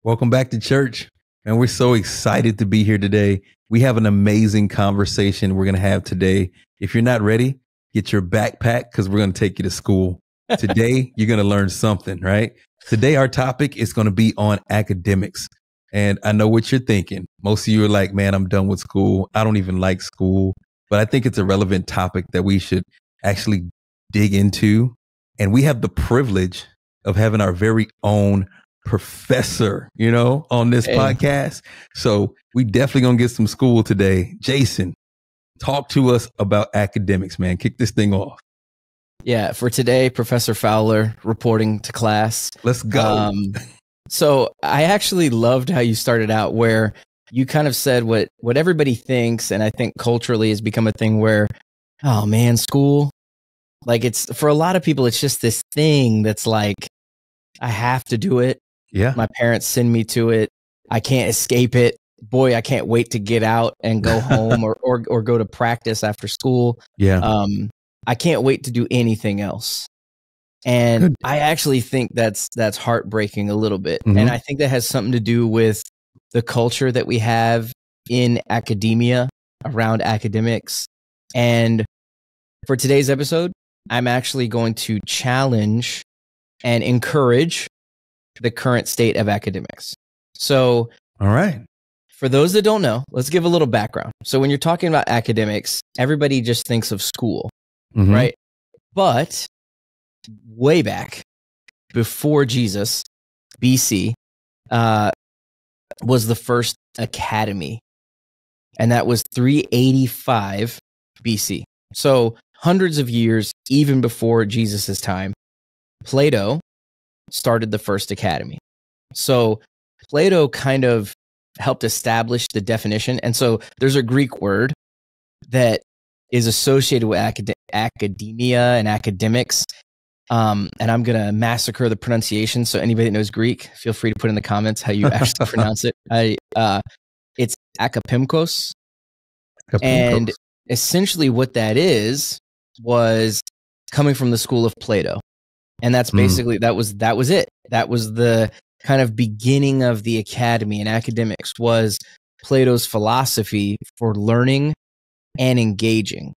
Welcome back to church. And we're so excited to be here today. We have an amazing conversation we're going to have today. If you're not ready, get your backpack because we're going to take you to school. Today, you're going to learn something, right? Today, our topic is going to be on academics. And I know what you're thinking. Most of you are like, man, I'm done with school. I don't even like school. But I think it's a relevant topic that we should actually dig into. And we have the privilege of having our very own professor, on this podcast. So we definitely gonna get some school today. Jason, talk to us about academics, man. Kick this thing off. Yeah, for today, Professor Fowler reporting to class. Let's go. So I actually loved how you started out where you kind of said what everybody thinks, and I think culturally has become a thing where, oh man, school, like it's for a lot of people, it's just this thing that's like, I have to do it. Yeah. My parents send me to it. I can't escape it. Boy, I can't wait to get out and go home or go to practice after school. Yeah. I can't wait to do anything else. And Good. I actually think that's heartbreaking a little bit. Mm-hmm. And I think that has something to do with the culture that we have in academia around academics. And for today's episode, I'm actually going to challenge and encourage the current state of academics. So, all right. For those that don't know, let's give a little background. So when you're talking about academics, everybody just thinks of school, right? But way back before Jesus, BC, was the first academy. And that was 385 BC. So hundreds of years, even before Jesus's time, Plato started the first academy. So Plato kind of helped establish the definition. And so there's a Greek word that is associated with academia and academics. And I'm going to massacre the pronunciation. So anybody that knows Greek, feel free to put in the comments how you actually pronounce it. It's akapimkos. And essentially what that was coming from the school of Plato. And that's basically, that was it. That was the kind of beginning of the academy and academics was Plato's philosophy for learning and engaging.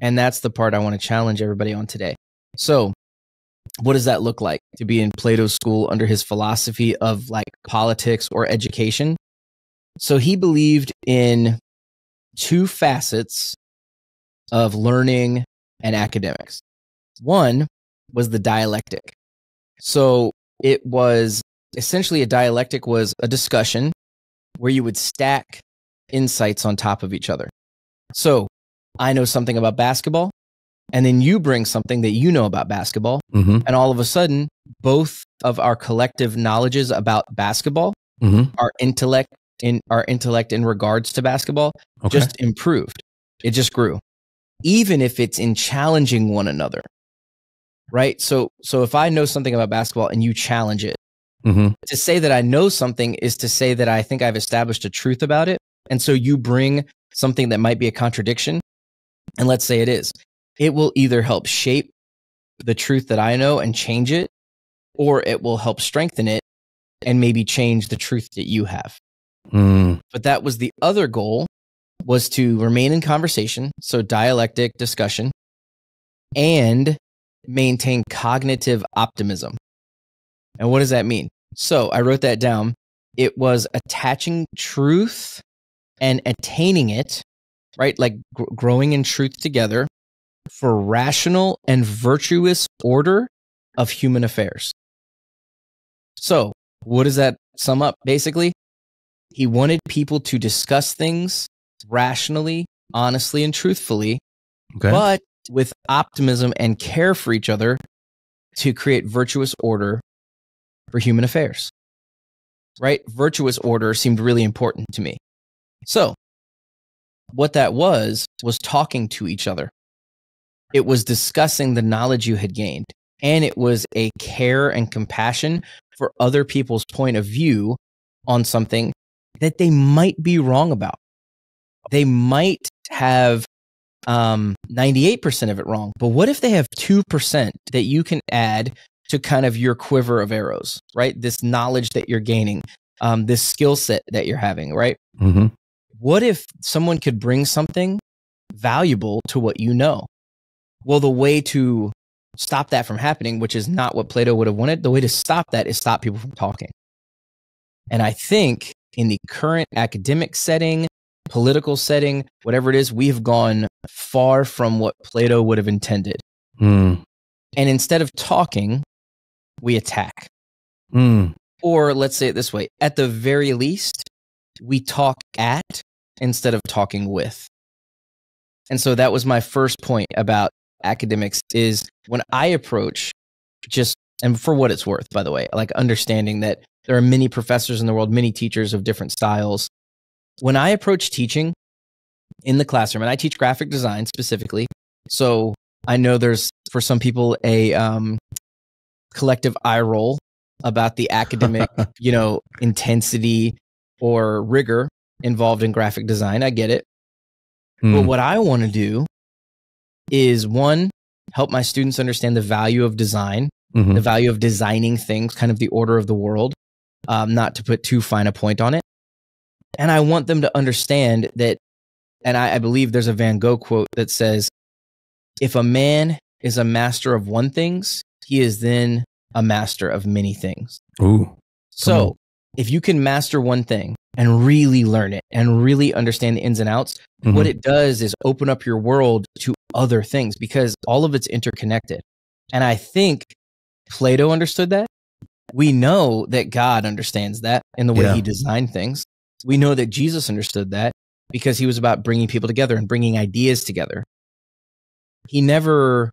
And that's the part I want to challenge everybody on today. So what does that look like to be in Plato's school under his philosophy of like politics or education? So he believed in two facets of learning and academics. One was the dialectic. So it was essentially a dialectic was a discussion where you would stack insights on top of each other. So I know something about basketball, and then you bring something that you know about basketball, and all of a sudden, both of our collective knowledges about basketball, our intellect in regards to basketball, just improved. It just grew, even if it's in challenging one another. Right. So if I know something about basketball and you challenge it, to say that I know something is to say that I think I've established a truth about it. And so you bring something that might be a contradiction. And let's say it is. It will either help shape the truth that I know and change it, or it will help strengthen it and maybe change the truth that you have. But that was the other goal, was to remain in conversation. So dialectic discussion and maintain cognitive optimism. And what does that mean? So I wrote that down. It was attaching truth and attaining it, right? Like growing in truth together for rational and virtuous order of human affairs. So what does that sum up? Basically, he wanted people to discuss things rationally, honestly, and truthfully, but with optimism and care for each other to create virtuous order for human affairs, right? Virtuous order seemed really important to me. So what that was talking to each other. It was discussing the knowledge you had gained, and it was a care and compassion for other people's point of view on something that they might be wrong about. They might have 98% of it wrong, but what if they have 2% that you can add to kind of your quiver of arrows, right? This knowledge that you're gaining this skill set that you're having, right? Mm-hmm. What if someone could bring something valuable to what you know? Well, the way to stop that from happening, which is not what Plato would have wanted, the way to stop that is stop people from talking. And I think in the current academic setting, political setting, whatever it is, we have gone far from what Plato would have intended. Mm. And instead of talking, we attack. Mm. Or let's say it this way, at the very least, we talk at instead of talking with. And so that was my first point about academics is when I approach just, and for what it's worth, by the way, like understanding that there are many professors in the world, many teachers of different styles. When I approach teaching in the classroom, and I teach graphic design specifically, so I know there's, for some people, a collective eye roll about the academic, intensity or rigor involved in graphic design. I get it. But what I want to do is, one, help my students understand the value of design, the value of designing things, kind of the order of the world, not to put too fine a point on it. And I want them to understand that, and I believe there's a Van Gogh quote that says, if a man is a master of one thing, he is then a master of many things. Ooh. So if you can master one thing and really learn it and really understand the ins and outs, what it does is open up your world to other things because all of it's interconnected. And I think Plato understood that. We know that God understands that in the way he designed things. We know that Jesus understood that because he was about bringing people together and bringing ideas together. He never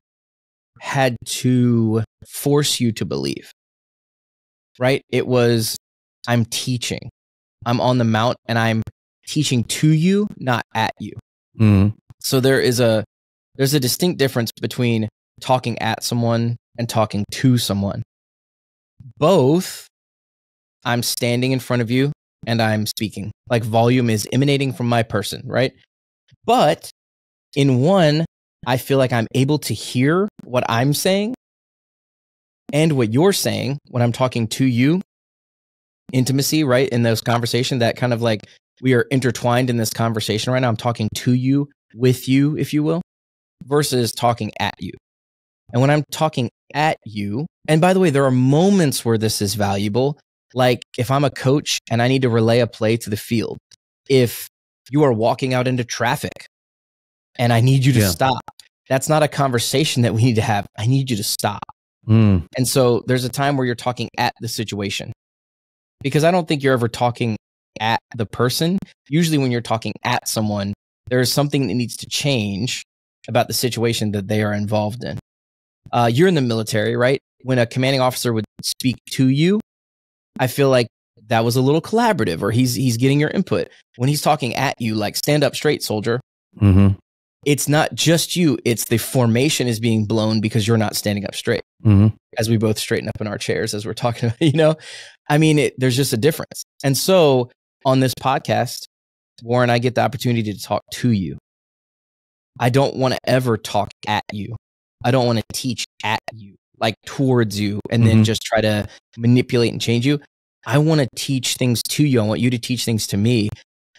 had to force you to believe, right? It was, I'm teaching. I'm on the mount and I'm teaching to you, not at you. So there's a distinct difference between talking at someone and talking to someone. Both, I'm standing in front of you and I'm speaking. Like volume is emanating from my person, right? But in one, I feel like I'm able to hear what I'm saying and what you're saying when I'm talking to you. Intimacy, right? In those conversations, that kind of like we are intertwined in this conversation right now. I'm talking to you, with you, if you will, versus talking at you. And when I'm talking at you, and by the way, there are moments where this is valuable. Like if I'm a coach and I need to relay a play to the field, if you are walking out into traffic and I need you to stop, that's not a conversation that we need to have. I need you to stop. And so there's a time where you're talking at the situation. Because I don't think you're ever talking at the person. Usually when you're talking at someone, there is something that needs to change about the situation that they are involved in. You're in the military, right? When a commanding officer would speak to you, I feel like that was a little collaborative, or he's getting your input. When he's talking at you, like stand up straight, soldier, it's not just you. It's the formation is being blown because you're not standing up straight. As we both straighten up in our chairs as we're talking about, I mean, there's just a difference. And so on this podcast, Warren, I get the opportunity to talk to you. I don't want to ever talk at you. I don't want to teach at you, like towards you, and then just try to manipulate and change you. I want to teach things to you. I want you to teach things to me.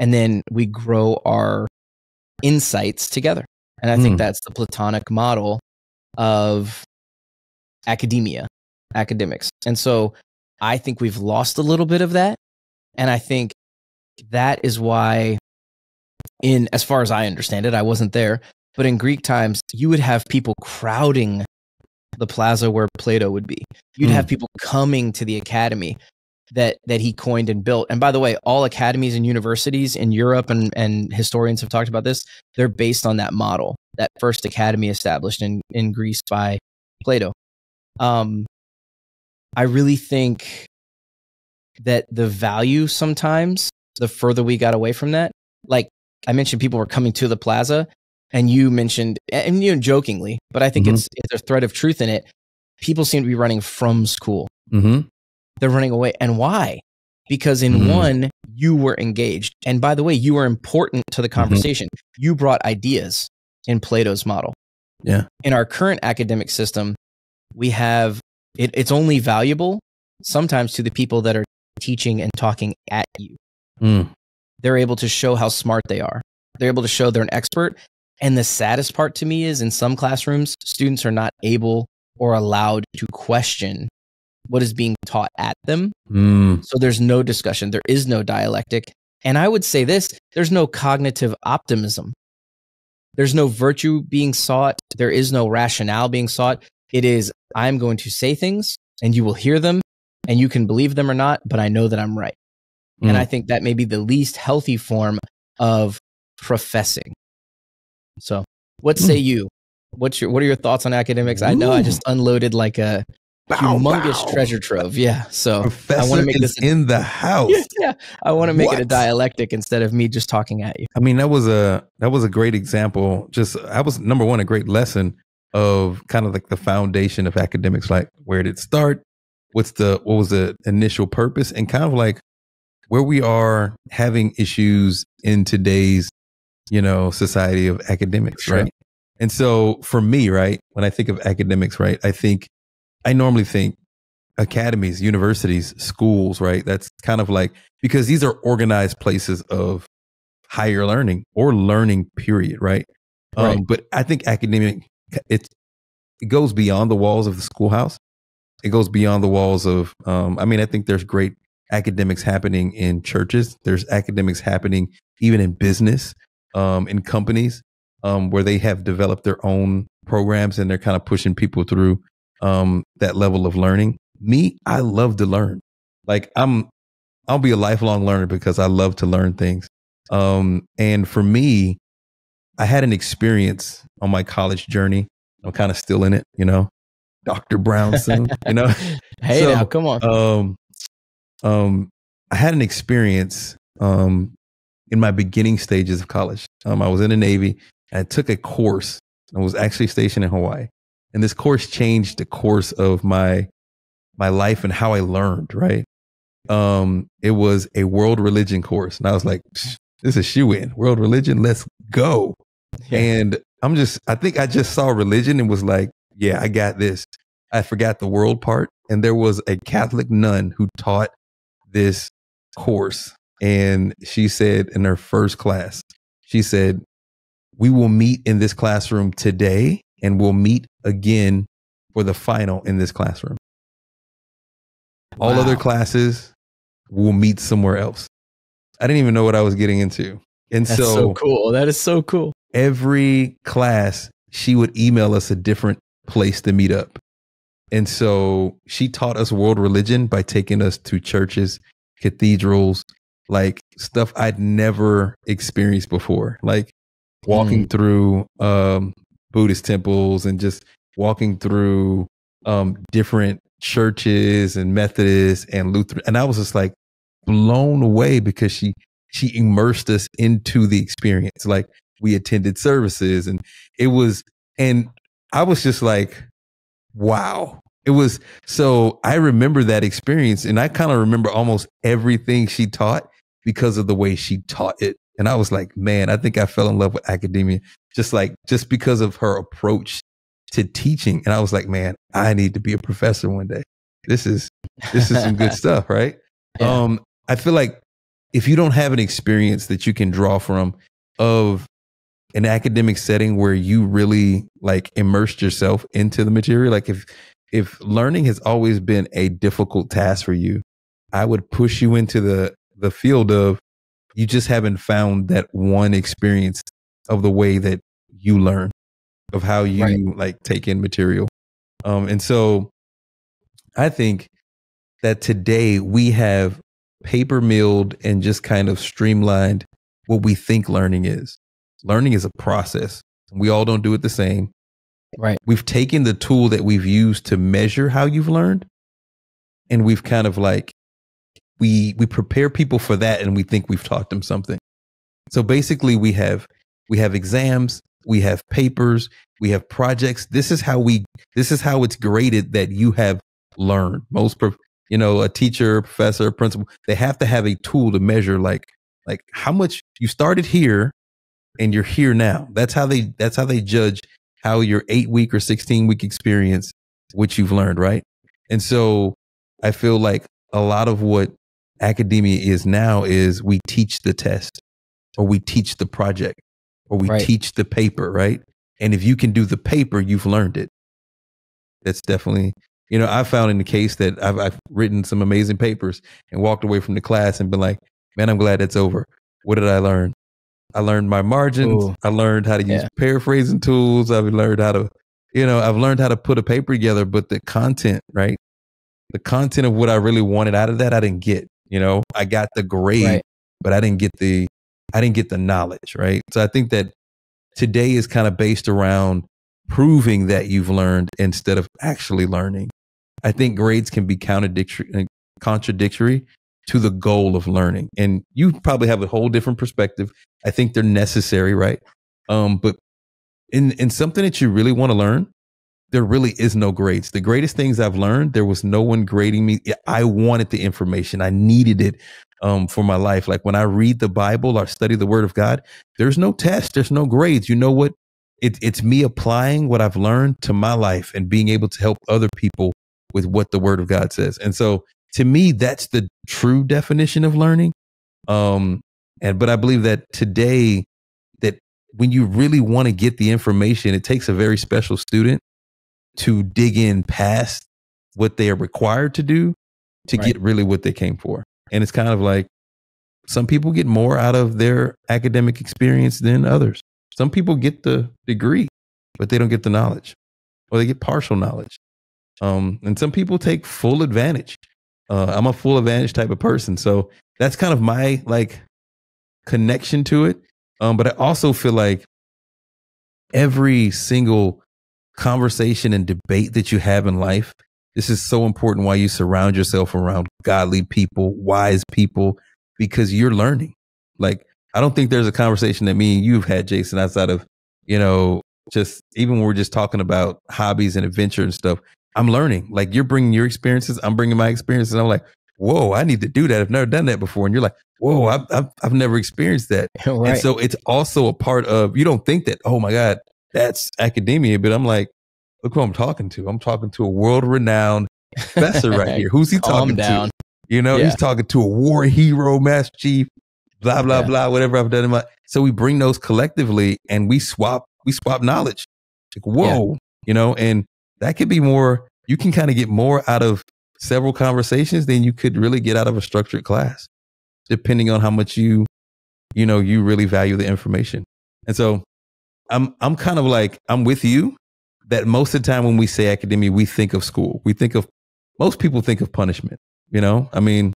And then we grow our insights together. And I think that's the Platonic model of academics. And so I think we've lost a little bit of that. And I think that is why, as far as I understand it, I wasn't there, but in Greek times, you would have people crowding the plaza where Plato would be. You'd have people coming to the academy that he coined and built. And by the way, all academies and universities in Europe, and historians have talked about this, they're based on that model, that first academy established in Greece by Plato. I really think that the value sometimes, the further we got away from that, like I mentioned, people were coming to the plaza, and you mentioned, and jokingly, but I think it's a thread of truth in it. People seem to be running from school. They're running away. And why? Because in one, you were engaged. And by the way, you were important to the conversation. You brought ideas in Plato's model. In our current academic system, we have, it's only valuable sometimes to the people that are teaching and talking at you. Mm. They're able to show how smart they are. They're able to show they're an expert. And the saddest part to me is in some classrooms, students are not able or allowed to question what is being taught at them. So there's no discussion. There is no dialectic. And I would say this, there's no cognitive optimism. There's no virtue being sought. There is no rationale being sought. It is, I'm going to say things and you will hear them and you can believe them or not, but I know that I'm right. And I think that may be the least healthy form of professing. So what say you? What are your thoughts on academics? I know I just unloaded like a humongous treasure trove. Yeah. So Professor I want to make is this in the house. Yeah. I want to make it a dialectic instead of me just talking at you. I mean, that was a great example. That was number one, a great lesson of kind of like the foundation of academics. Like, where did it start? What was the initial purpose? And kind of like where we are having issues in today's, society of academics, Sure. right? And so for me, right, when I think of academics, right, I normally think academies, universities, schools, right? That's kind of like, because these are organized places of higher learning or learning, period, right? Right. But I think academic, it goes beyond the walls of the schoolhouse. It goes beyond the walls of, I think there's great academics happening in churches. There's academics happening even in business, in companies, where they have developed their own programs and they're kind of pushing people through that level of learning. Me, I love to learn. Like I'll be a lifelong learner because I love to learn things. And for me, I had an experience on my college journey. I'm kind of still in it, Dr. Brown soon, Hey, so, now come on. I had an experience in my beginning stages of college. I was in the Navy and I took a course. I was actually stationed in Hawaii. And this course changed the course of my life and how I learned, right? It was a world religion course. And I was like, this is a shoe-in. World religion, let's go. Yeah. And I think I just saw religion and was like, yeah, I got this. I forgot the world part. And there was a Catholic nun who taught this course. And she said in her first class, she said, we will meet in this classroom today and we'll meet again for the final in this classroom. Wow. All other classes will meet somewhere else. I didn't even know what I was getting into. And That's so cool. That is so cool. Every class, she would email us a different place to meet up. And so she taught us world religion by taking us to churches, cathedrals, like stuff I'd never experienced before, like walking through Buddhist temples and just walking through different churches and Methodists and Lutheran. And I was just like blown away because she immersed us into the experience. Like we attended services and I was just like, wow. So I remember that experience and I kind of remember almost everything she taught because of the way she taught it. And I was like, man, I think I fell in love with academia just because of her approach to teaching. And I was like, man, I need to be a professor one day. This is some good stuff, right? Yeah. I feel like if you don't have an experience that you can draw from of an academic setting where you really like immersed yourself into the material, like if learning has always been a difficult task for you, I would push you into the field of you just haven't found that one experience of the way that you learn, of how you like take in material. And so I think that today we have paper milled and just kind of streamlined what we think learning is. Learning is a process. We all don't do it the same. Right. We've taken the tool that we've used to measure how you've learned, and we've kind of like, we prepare people for that and we think we've taught them something. So basically we have exams, we have papers, we have projects. This is how it's graded that you have learned. A teacher, professor, principal, they have to have a tool to measure like how much you started here and you're here now. That's how they judge how your 8-week or 16-week experience, which you've learned, right? And so I feel like a lot of what academia is now is we teach the test, or we teach the project, or we teach the paper, right? And if you can do the paper, you've learned it. That's definitely, I found in the case that I've written some amazing papers and walked away from the class and been like, man, I'm glad it's over. What did I learn? I learned my margins. Ooh. I learned how to use paraphrasing tools. I've learned how to, I've learned how to put a paper together, but the content, right? The content of what I really wanted out of that, I didn't get. I got the grade, but I didn't get the knowledge, right? So I think that today is kind of based around proving that you've learned instead of actually learning. I think grades can be contradictory to the goal of learning. And you probably have a whole different perspective. I think they're necessary, right? But in something that you really want to learn, there really is no grades. The greatest things I've learned, there was no one grading me. I wanted the information. I needed it for my life. Like when I read the Bible or study the Word of God, there's no test. There's no grades. You know what? It's me applying what I've learned to my life and being able to help other people with what the Word of God says. And so to me, that's the true definition of learning. But I believe that today, that when you really want to get the information, it takes a very special student to dig in past what they are required to do to get really what they came for. And it's kind of like some people get more out of their academic experience than others. Some people get the degree, but they don't get the knowledge, or they get partial knowledge. And some people take full advantage. I'm a full advantage type of person. So that's kind of my connection to it. But I also feel like every single conversation and debate that you have in life, this is so important why you surround yourself around godly people, wise people, because you're learning. Like, I don't think there's a conversation that me and you've had, Jason, outside of, just even when we're just talking about hobbies and adventure and stuff. I'm learning. Like, you're bringing your experiences, I'm bringing my experiences. And I'm like, whoa, I need to do that. I've never done that before. And you're like, whoa, I've never experienced that. And so it's also a part of, you don't think that, oh my God, that's academia. But I'm like, look who I'm talking to. I'm talking to a world-renowned professor right here. Who's he talking to? He's talking to a war hero, Master Chief, blah, blah, blah, whatever I've done in my. So we bring those collectively and we swap knowledge. Like, whoa, and that could be more, you can kind of get more out of several conversations than you could really get out of a structured class, depending on how much you really value the information. And so I'm kind of like, I'm with you that most of the time when we say academia, we think of school. Most people think of punishment, I mean,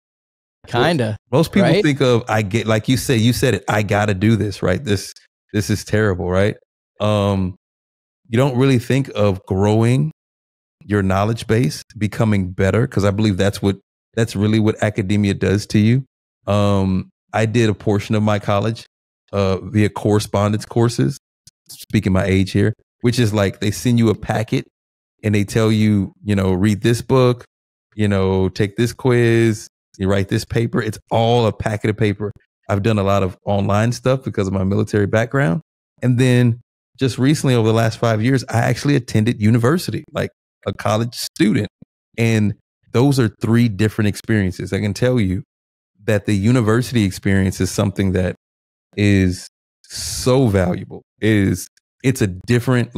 kinda. Most people think of, like you said it, I got to do this, right? This is terrible, right? You don't really think of growing your knowledge base, becoming better, because I believe that's really what academia does to you. I did a portion of my college via correspondence courses, speaking my age here, which is like they send you a packet and they tell you, read this book, take this quiz, you write this paper. It's all a packet of paper. I've done a lot of online stuff because of my military background. And then just recently, over the last 5 years, I actually attended university, like a college student. And those are 3 different experiences. I can tell you that the university experience is something that is so valuable. It's a different,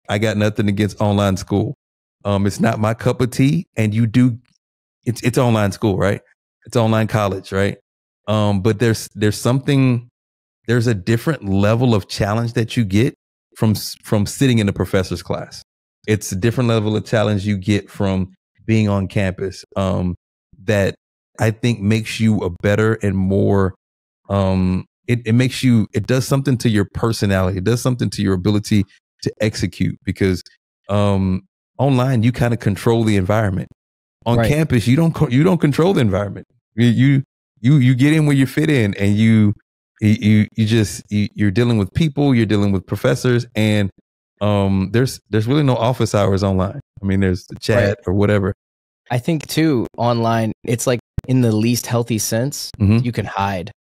I got nothing against online school. It's not my cup of tea. And it's online school, right? It's online college, right? But there's a different level of challenge that you get from sitting in a professor's class. It's a different level of challenge you get from being on campus, that I think makes you a better and more, it does something to your personality. It does something to your ability to execute, because online, you kind of control the environment. On campus, you don't control the environment. You get in where you fit in, and you're dealing with people, you're dealing with professors, and there's really no office hours online. I mean, there's the chat or whatever. I think too, online, it's like in the least healthy sense, you can hide.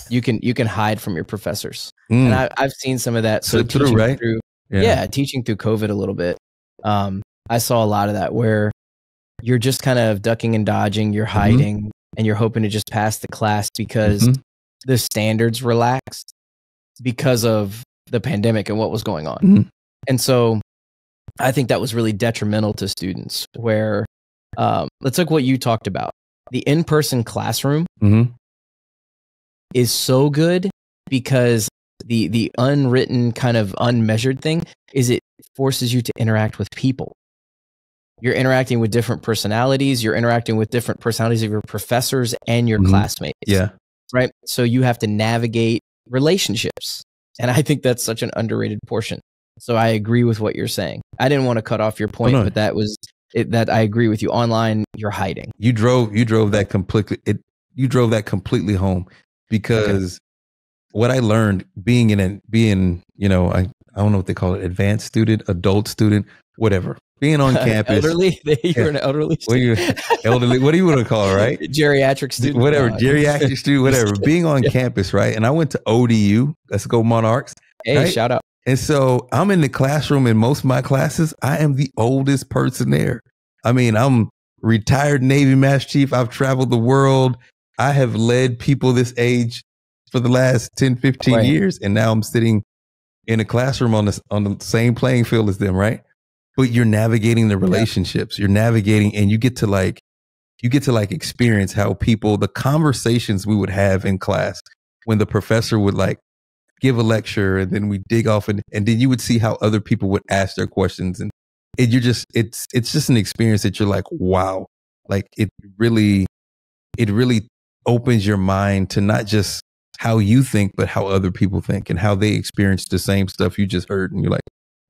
You can hide from your professors. And I've seen some of that. So teaching through, teaching through COVID a little bit. I saw a lot of that where you're just kind of ducking and dodging, you're hiding, and you're hoping to just pass the class because Mhm. the standards relaxed because of the pandemic and what was going on. Mhm. And so I think that was really detrimental to students where let's look what you talked about. The in-person classroom Mhm. is so good because the unwritten kind of unmeasured thing is it forces you to interact with people. You're interacting with different personalities. You're interacting with different personalities of your professors and your Mhm. classmates. Yeah. Right. So you have to navigate relationships. And I think that's such an underrated portion. So I agree with what you're saying. I didn't want to cut off your point, no. but that was it, that I agree with you. Online, you're hiding. You drove that completely. You drove that completely home because what I learned being I don't know what they call it, advanced student, adult student, whatever. Being on campus, Elderly? You're an elderly what do you student? elderly? What do you want to call it, right? Geriatric student? Whatever, No. geriatric student, whatever. Being on campus, right? And I went to ODU. Let's go Monarchs. Hey, right? shout out. And so I'm in the classroom in most of my classes. I am the oldest person there. I mean, I'm retired Navy Master Chief. I've traveled the world. I have led people this age for the last 10, 15 years. And now I'm sitting in a classroom on the same playing field as them, right? But you're navigating the relationships. You're navigating, and you get to experience how the conversations we would have in class when the professor would give a lecture, and then we dig off, and then you would see how other people would ask their questions, and it's just an experience that you're like, wow, like it really opens your mind to not just how you think, but how other people think and how they experience the same stuff you just heard, and you're like,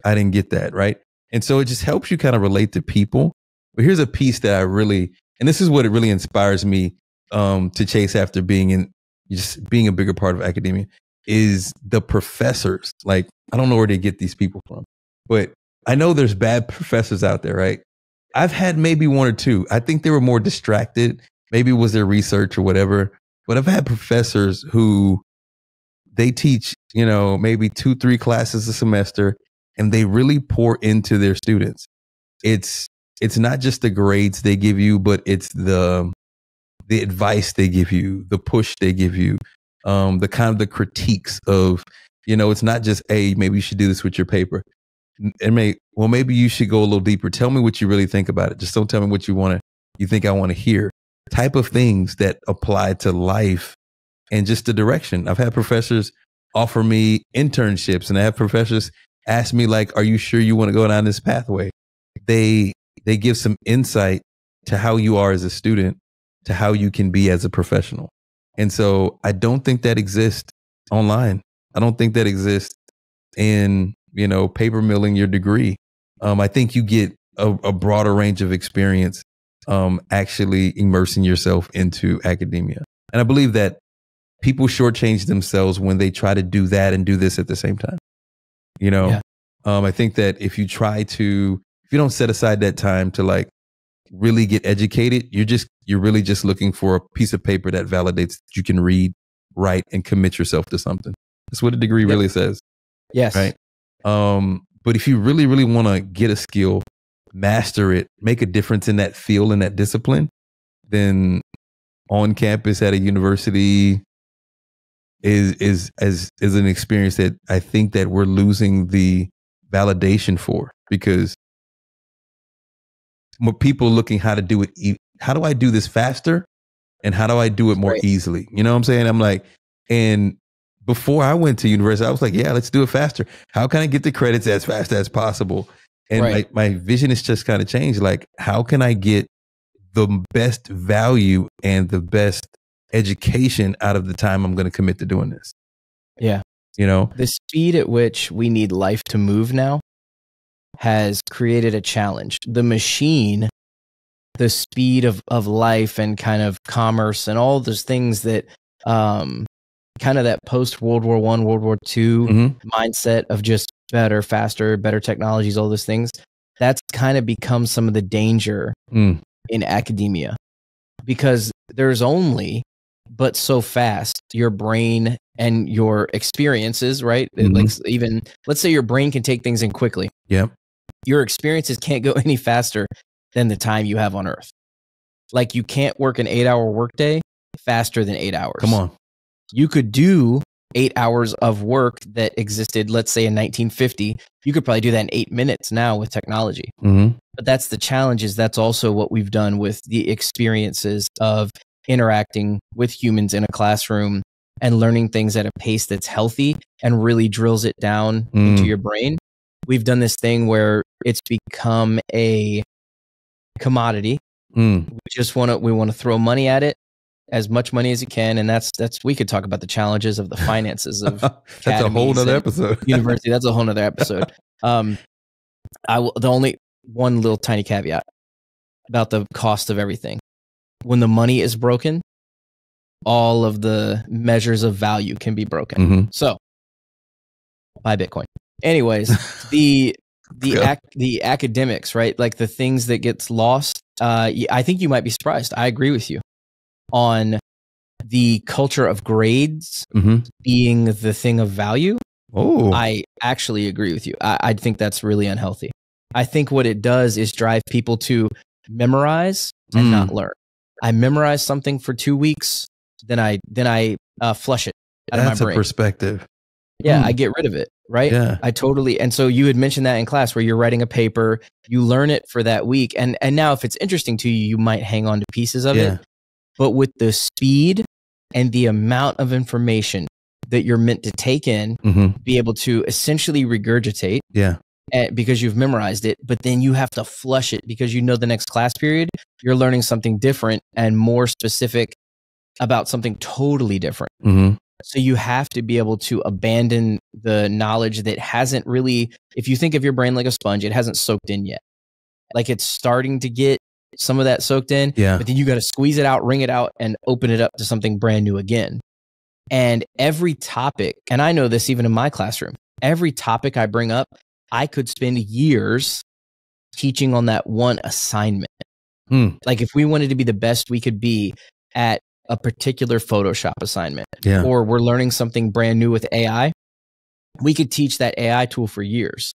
I didn't get that, right? And so it just helps you kind of relate to people. But here's a piece that and this is what it really inspires me to chase after being a bigger part of academia, is the professors. Like, I don't know where they get these people from, but I know there's bad professors out there, right? I've had maybe one or two. I think they were more distracted. Maybe it was their research or whatever. But I've had professors who they teach, maybe 2-3 classes a semester, and they really pour into their students. It's not just the grades they give you, but it's the advice they give you, the push they give you, the kind of the critiques of, it's not just, hey, maybe you should do this with your paper. And maybe you should go a little deeper. Tell me what you really think about it. Just don't tell me what you think I want to hear. Type of things that apply to life and just the direction. I've had professors offer me internships, and I have professors ask me, like, are you sure you want to go down this pathway? They give some insight to how you are as a student, to how you can be as a professional. And so I don't think that exists online. I don't think that exists in, paper milling your degree. I think you get a broader range of experience actually immersing yourself into academia. And I believe that people shortchange themselves when they try to do that and do this at the same time. I think that if you don't set aside that time to really get educated, you're really just looking for a piece of paper that validates that you can read, write, and commit yourself to something. That's what a degree really says. Yes. Right. But if you really, really want to get a skill, master it, make a difference in that field and that discipline, then on campus at a university is an experience that I think that we're losing the validation for, because more people looking how to do it. How do I do this faster? And how do I do it more easily? You know what I'm saying? I'm like, and before I went to university, I was like, yeah, let's do it faster. How can I get the credits as fast as possible? And my vision has just kind of changed. Like, how can I get the best value and the best education out of the time I'm going to commit to doing this? Yeah. The speed at which we need life to move now has created a challenge. The machine, the speed of life and kind of commerce and all those things that kind of that post World War I, World War II mindset of just better, faster, better technologies, all those things, that's kind of become some of the danger in academia, because there's only but so fast your brain and your experiences, right? Like, even let's say your brain can take things in quickly. Yep. Your experiences can't go any faster than the time you have on Earth. Like you can't work an 8-hour workday faster than 8 hours. Come on. You could do 8 hours of work that existed, let's say in 1950. You could probably do that in 8 minutes now with technology. Mm-hmm. But that's the challenge, is that's also what we've done with the experiences of interacting with humans in a classroom and learning things at a pace that's healthy and really drills it down into your brain. We've done this thing where it's become a commodity. We want to throw money at it, as much money as you can, and that's we could talk about the challenges of the finances of that's a whole nother episode. University. That's a whole nother episode. The only one little tiny caveat about the cost of everything: when the money is broken, all of the measures of value can be broken. So, buy Bitcoin. Anyways, the academics, right? Like the things that gets lost. I think you might be surprised. I agree with you on the culture of grades being the thing of value. Oh, I actually agree with you. I think that's really unhealthy. I think what it does is drive people to memorize and not learn. I memorize something for 2 weeks, then I flush it out of my brain. That's a perspective. Yeah, I get rid of it, right? Yeah. I totally. And so you had mentioned that in class where you're writing a paper, you learn it for that week. And now if it's interesting to you, you might hang on to pieces of it. But with the speed and the amount of information that you're meant to take in, be able to essentially regurgitate because you've memorized it, but then you have to flush it because you know the next class period, you're learning something different and more specific about something totally different. So you have to be able to abandon the knowledge that hasn't really, if you think of your brain like a sponge, it hasn't soaked in yet. Like it's starting to get some of that soaked in, but then you got to squeeze it out, wring it out, and open it up to something brand new again. And every topic, and I know this even in my classroom, every topic I bring up, I could spend years teaching on that one assignment. Like if we wanted to be the best we could be at a particular Photoshop assignment, or we're learning something brand new with AI, we could teach that AI tool for years,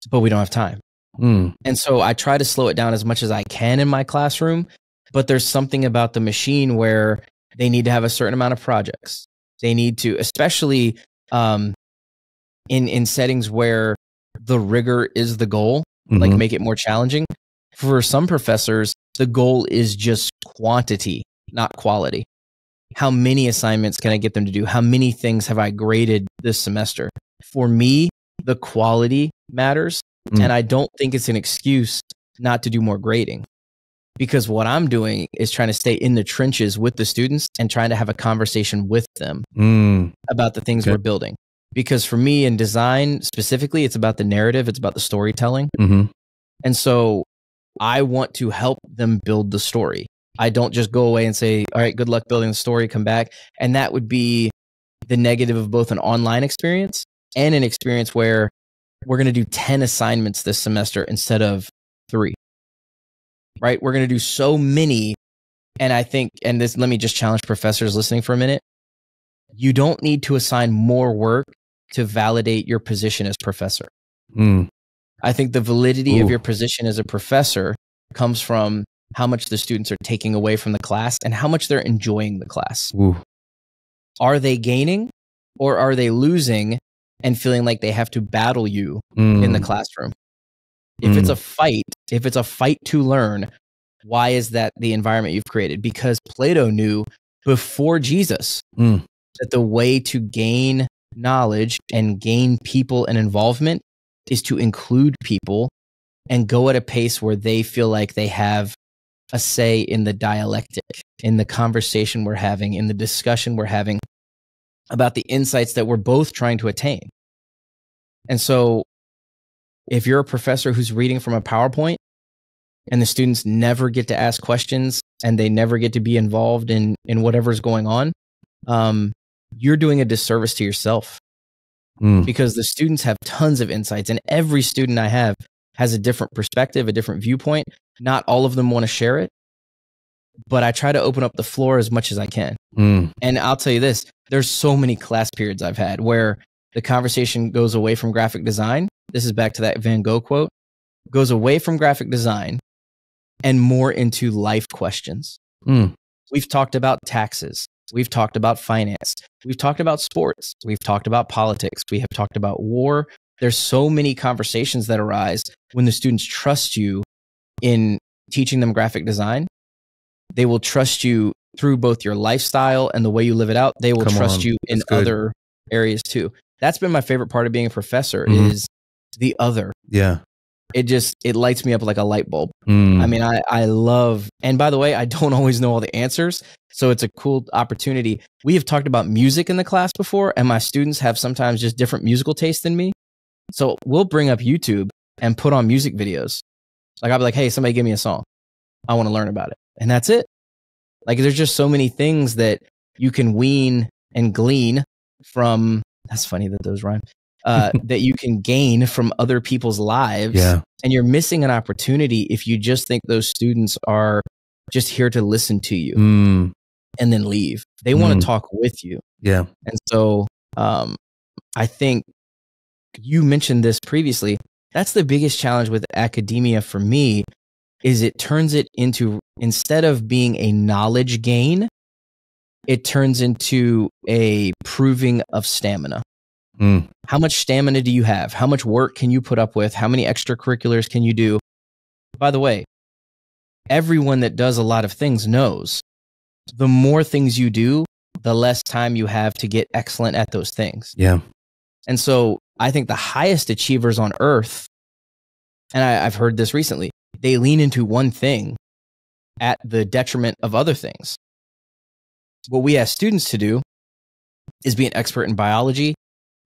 but we don't have time. And so I try to slow it down as much as I can in my classroom, but there's something about the machine where they need to have a certain amount of projects. They need to, especially in settings where the rigor is the goal, like make it more challenging. For some professors, the goal is just quantity, not quality. How many assignments can I get them to do? How many things have I graded this semester? For me, the quality matters. And I don't think it's an excuse not to do more grading, because what I'm doing is trying to stay in the trenches with the students and trying to have a conversation with them about the things we're building. Because for me in design specifically, it's about the narrative. It's about the storytelling. And so I want to help them build the story. I don't just go away and say, all right, good luck building the story, come back. And that would be the negative of both an online experience and an experience where we're going to do 10 assignments this semester instead of 3, right? We're going to do so many. And I think, and this, let me just challenge professors listening for a minute. You don't need to assign more work to validate your position as professor. I think the validity of your position as a professor comes from how much the students are taking away from the class and how much they're enjoying the class. Are they gaining or are they losing and feeling like they have to battle you in the classroom? If it's a fight to learn, why is that the environment you've created? Because Plato knew before Jesus that the way to gain knowledge and gain people and involvement is to include people and go at a pace where they feel like they have a say in the dialectic, in the conversation we're having, in the discussion we're having about the insights that we're both trying to attain. And so if you're a professor who's reading from a PowerPoint and the students never get to ask questions and they never get to be involved in whatever's going on, you're doing a disservice to yourself. Because the students have tons of insights, and every student I have has a different perspective, a different viewpoint. Not all of them want to share it, but I try to open up the floor as much as I can. And I'll tell you this, there's so many class periods I've had where the conversation goes away from graphic design. This is back to that Van Gogh quote, goes away from graphic design and more into life questions. We've talked about taxes. We've talked about finance. We've talked about sports. We've talked about politics. We have talked about war. There's so many conversations that arise when the students trust you in teaching them graphic design. They will trust you through both your lifestyle and the way you live it out. They will trust you in other areas too. That's been my favorite part of being a professor is the other. Yeah. It lights me up like a light bulb. I mean, I love, and by the way, I don't always know all the answers. So it's a cool opportunity. We have talked about music in the class before, and my students have sometimes just different musical tastes than me. So we'll bring up YouTube and put on music videos. Like I'll be like, hey, somebody give me a song. I want to learn about it. And that's it. Like there's just so many things that you can wean and glean from. That's funny that those rhyme. That you can gain from other people's lives. Yeah. And you're missing an opportunity if you just think those students are just here to listen to you and then leave. They want to talk with you. Yeah. And so I think you mentioned this previously. That's the biggest challenge with academia for me is it turns it into, instead of being a knowledge gain, it turns into a proving of stamina. How much stamina do you have? How much work can you put up with? How many extracurriculars can you do? By the way, everyone that does a lot of things knows the more things you do, the less time you have to get excellent at those things. Yeah. And so I think the highest achievers on earth, and I've heard this recently, they lean into one thing at the detriment of other things. What we ask students to do is be an expert in biology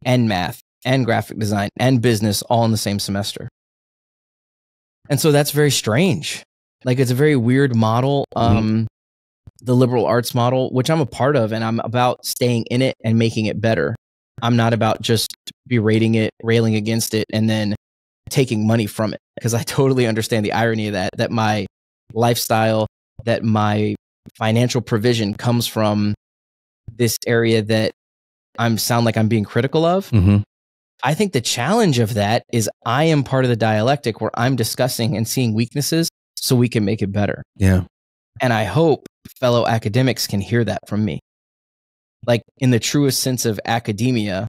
and math and graphic design and business all in the same semester. And so that's very strange. Like it's a very weird model. The liberal arts model, which I'm a part of, and I'm about staying in it and making it better. I'm not about just berating it, railing against it, and then taking money from it. Because I totally understand the irony of that my lifestyle, that my financial provision comes from this area that sound like I'm being critical of. I think the challenge of that is I am part of the dialectic where I'm discussing and seeing weaknesses so we can make it better. Yeah. And I hope fellow academics can hear that from me. Like in the truest sense of academia,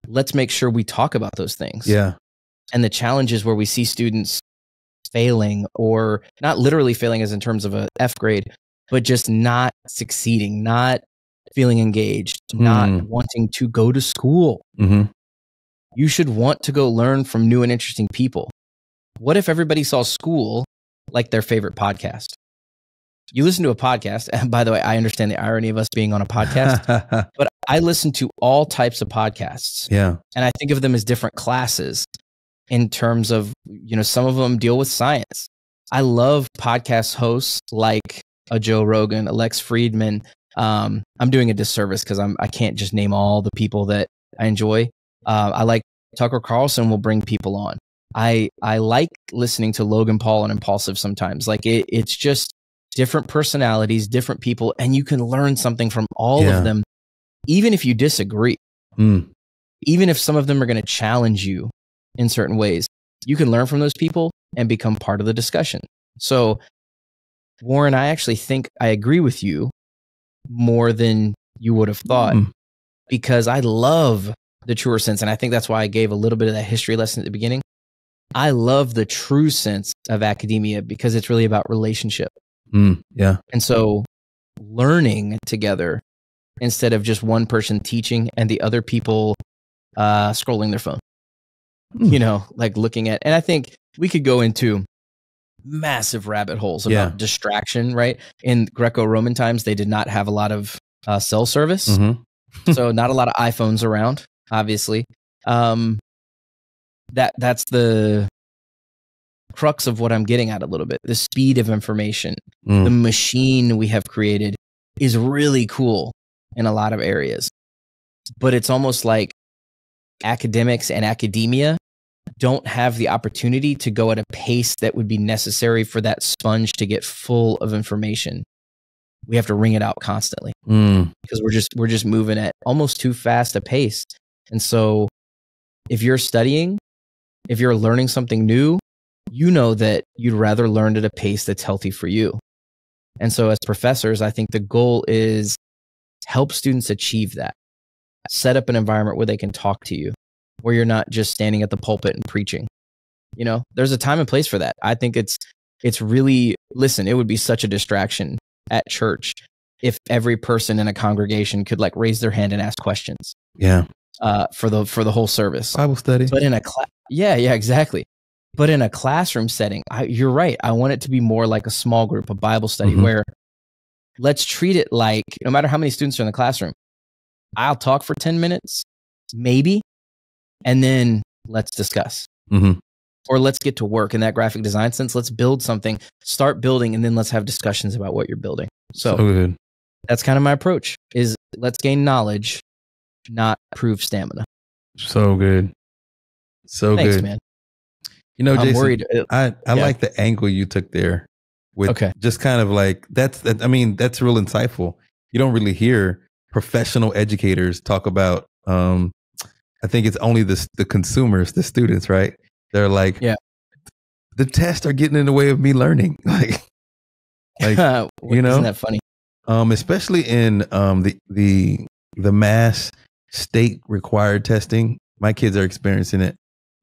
let's make sure we talk about those things. Yeah. And the challenges where we see students failing, or not literally failing as in terms of a F grade, but just not succeeding, not feeling engaged, not wanting to go to school. You should want to go learn from new and interesting people. What if everybody saw school like their favorite podcast? You listen to a podcast, and by the way, I understand the irony of us being on a podcast, but I listen to all types of podcasts. Yeah. And I think of them as different classes in terms of, some of them deal with science. I love podcast hosts like a Joe Rogan, a Lex Friedman. I'm doing a disservice because I can't just name all the people that I enjoy. I like Tucker Carlson will bring people on. I like listening to Logan Paul and Impulsive sometimes. Like it's just different personalities, different people, and you can learn something from all of them, even if you disagree. Even if some of them are going to challenge you in certain ways, you can learn from those people and become part of the discussion. So, Warren, I actually think I agree with you more than you would have thought, because I love the truer sense. And I think that's why I gave a little bit of that history lesson at the beginning. I love the true sense of academia because it's really about relationship. Yeah. And so learning together instead of just one person teaching and the other people scrolling their phone, like looking at, and I think we could go into massive rabbit holes about distraction, right? In Greco-Roman times, they did not have a lot of cell service. So not a lot of iPhones around, obviously. That's the crux of what I'm getting at a little bit. The speed of information, the machine we have created is really cool in a lot of areas. But it's almost like academics and academia don't have the opportunity to go at a pace that would be necessary for that sponge to get full of information. We have to wring it out constantly because we're just moving at almost too fast a pace. And so if you're studying, if you're learning something new, you know that you'd rather learn at a pace that's healthy for you. And so as professors, I think the goal is help students achieve that. Set up an environment where they can talk to you, where you're not just standing at the pulpit and preaching. You know, there's a time and place for that. I think it's really, listen, it would be such a distraction at church if every person in a congregation could like raise their hand and ask questions. Yeah. For the whole service. Bible study. But in a class, yeah, exactly. But in a classroom setting, you're right. I want it to be more like a small group, a Bible study, where let's treat it like no matter how many students are in the classroom, I'll talk for 10 minutes, maybe, and then let's discuss. Or let's get to work in that graphic design sense. Let's build something, start building, and then let's have discussions about what you're building. So good. That's kind of my approach is let's gain knowledge, not prove stamina. So good. So Thanks, good. Man. You know, I'm Jason, worried. I like the angle you took there with just kind of like, I mean, that's real insightful. You don't really hear professional educators talk about, I think it's only the consumers, the students, right? They're like, the tests are getting in the way of me learning. like you know, isn't that funny? Especially in the mass state required testing, my kids are experiencing it.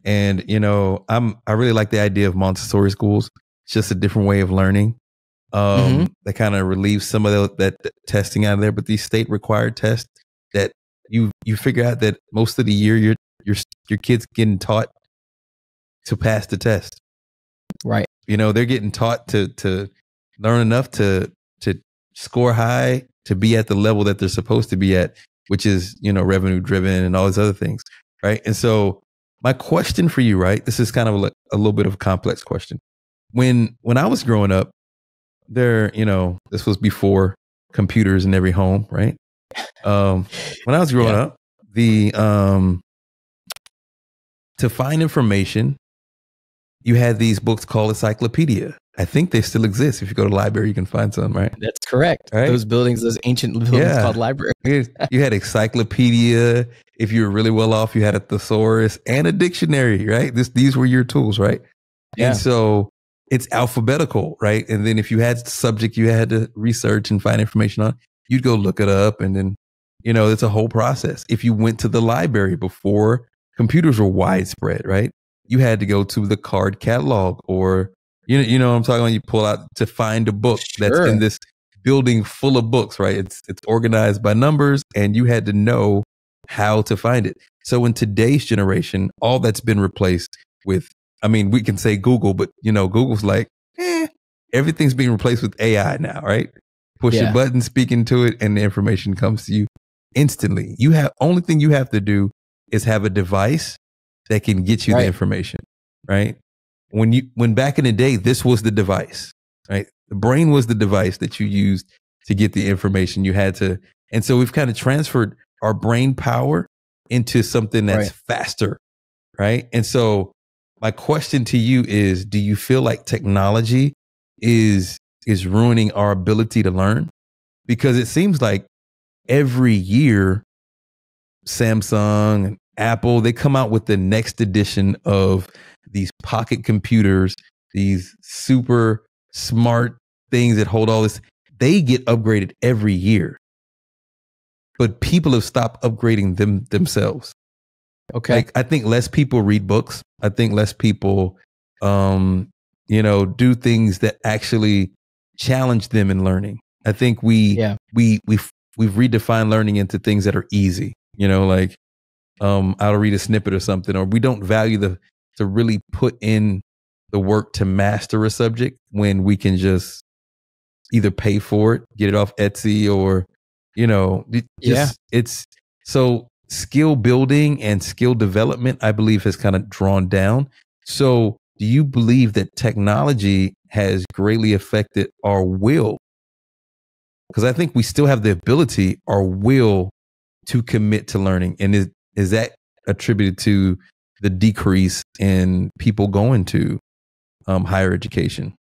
And, you know, I really like the idea of Montessori schools. It's just a different way of learning. That kind of relieves some of that testing out of there. But these state required tests that you figure out that most of the year your kids getting taught to pass the test. Right. You know, they're getting taught to learn enough to score high, to be at the level that they're supposed to be at, which is, you know, revenue driven and all these other things. Right. And so my question for you, right, this is kind of a little bit of a complex question. When I was growing up, you know, this was before computers in every home, right? When I was growing up, to find information, you had these books called encyclopedia. I think they still exist. If you go to the library, you can find some, right? That's correct. Right? Those buildings, those ancient buildings called libraries. You had encyclopedia. If you were really well off, you had a thesaurus and a dictionary, right? These were your tools, right? Yeah. And so it's alphabetical, right? And then if you had subject you had to research and find information on, you'd go look it up. And then, you know, it's a whole process. If you went to the library before computers were widespread, right? You had to go to the card catalog, or you know what I'm talking about. You pull out to find a book that's in this building full of books, right? It's organized by numbers, and you had to know how to find it. So in today's generation, all that's been replaced with, I mean, we can say Google, but you know, Google's like, everything's being replaced with AI now, right? Push a button, speak into it, and the information comes to you instantly. Only thing you have to do is have a device that can get you the information, right? When back in the day, this was the device, right? The brain was the device that you used to get the information you had to. And so we've kind of transferred our brain power into something that's faster, right? And so my question to you is, do you feel like technology is ruining our ability to learn? Because it seems like every year, Samsung and Apple, they come out with the next edition of these pocket computers, these super smart things that hold all this. They get upgraded every year, but people have stopped upgrading themselves. Okay. Like, I think less people read books. I think less people, you know, do things that actually challenge them in learning. I think we've redefined learning into things that are easy, you know, like, I'll read a snippet or something, or we don't value to really put in the work to master a subject when we can just either pay for it, get it off Etsy, or, you know, it's so skill building and skill development, I believe, has kind of drawn down. So do you believe that technology has greatly affected our will? Because I think we still have the ability, our will, to commit to learning. And is that attributed to the decrease in people going to higher education?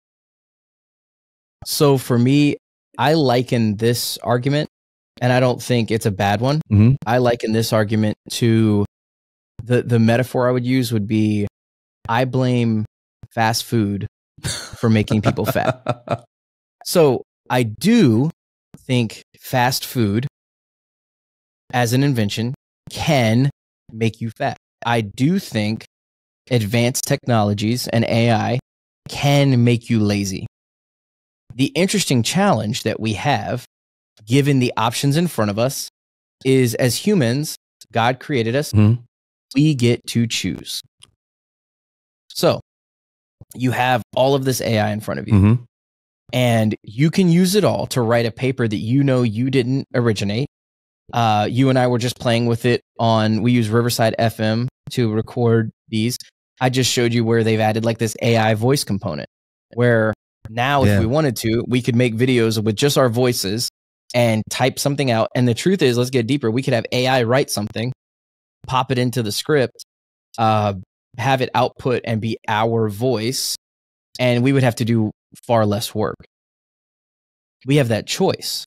So for me, I liken this argument, and I don't think it's a bad one. I liken this argument to the metaphor I would use would be, I blame fast food for making people fat. So I do think fast food as an invention can make you fat. I do think advanced technologies and AI can make you lazy. The interesting challenge that we have, given the options in front of us, is as humans, God created us, we get to choose. So you have all of this AI in front of you, and you can use it all to write a paper that you know you didn't originate. You and I were just playing with it we use Riverside FM to record these. I just showed you where they've added like this AI voice component where now if we wanted to, we could make videos with just our voices and type something out. And the truth is, let's get deeper. We could have AI write something, pop it into the script, have it output and be our voice. And we would have to do far less work. We have that choice.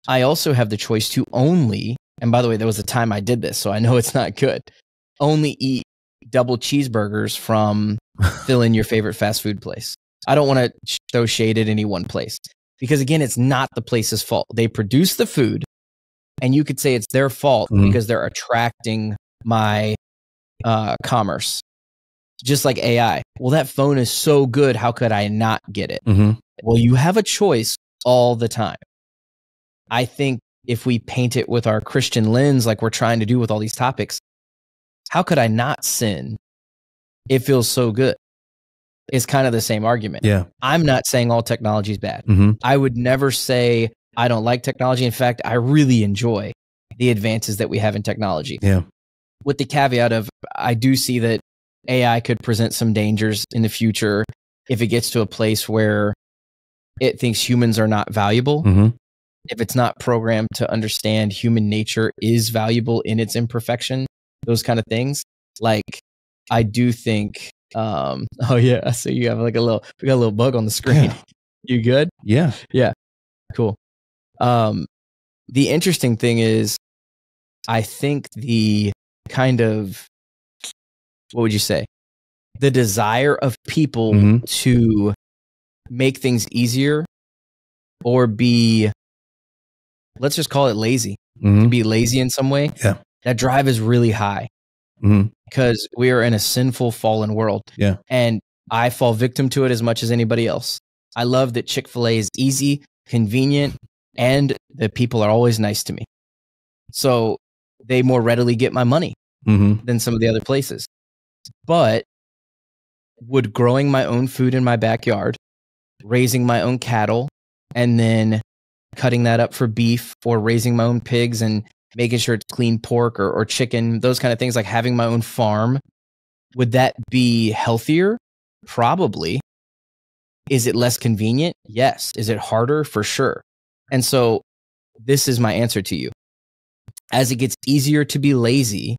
I also have the choice to only, and by the way, there was a time I did this, so I know it's not good, only eat double cheeseburgers from fill in your favorite fast food place. I don't want to throw shade at any one place because, again, it's not the place's fault. They produce the food, and you could say it's their fault because they're attracting my commerce, just like AI. Well, that phone is so good. How could I not get it? Well, you have a choice all the time. I think if we paint it with our Christian lens, like we're trying to do with all these topics, how could I not sin? It feels so good. It's kind of the same argument. Yeah. I'm not saying all technology is bad. I would never say I don't like technology. In fact, I really enjoy the advances that we have in technology. Yeah. With the caveat of, I do see that AI could present some dangers in the future if it gets to a place where it thinks humans are not valuable. If it's not programmed to understand human nature is valuable in its imperfection, those kind of things. Like, I do think, oh yeah, so you have like we got a little bug on the screen. Yeah. You good? Yeah. Yeah. Cool. The interesting thing is, I think the kind of, what would you say? The desire of people to make things easier or be, let's just call it lazy, to be lazy in some way. Yeah. That drive is really high because we are in a sinful, fallen world. Yeah. And I fall victim to it as much as anybody else. I love that Chick-fil-A is easy, convenient, and the people are always nice to me. So they more readily get my money than some of the other places. But would growing my own food in my backyard, raising my own cattle, and then cutting that up for beef, or raising my own pigs and making sure it's clean pork or chicken, those kind of things, like having my own farm, would that be healthier? Probably. Is it less convenient? Yes. Is it harder? For sure. And so this is my answer to you. As it gets easier to be lazy,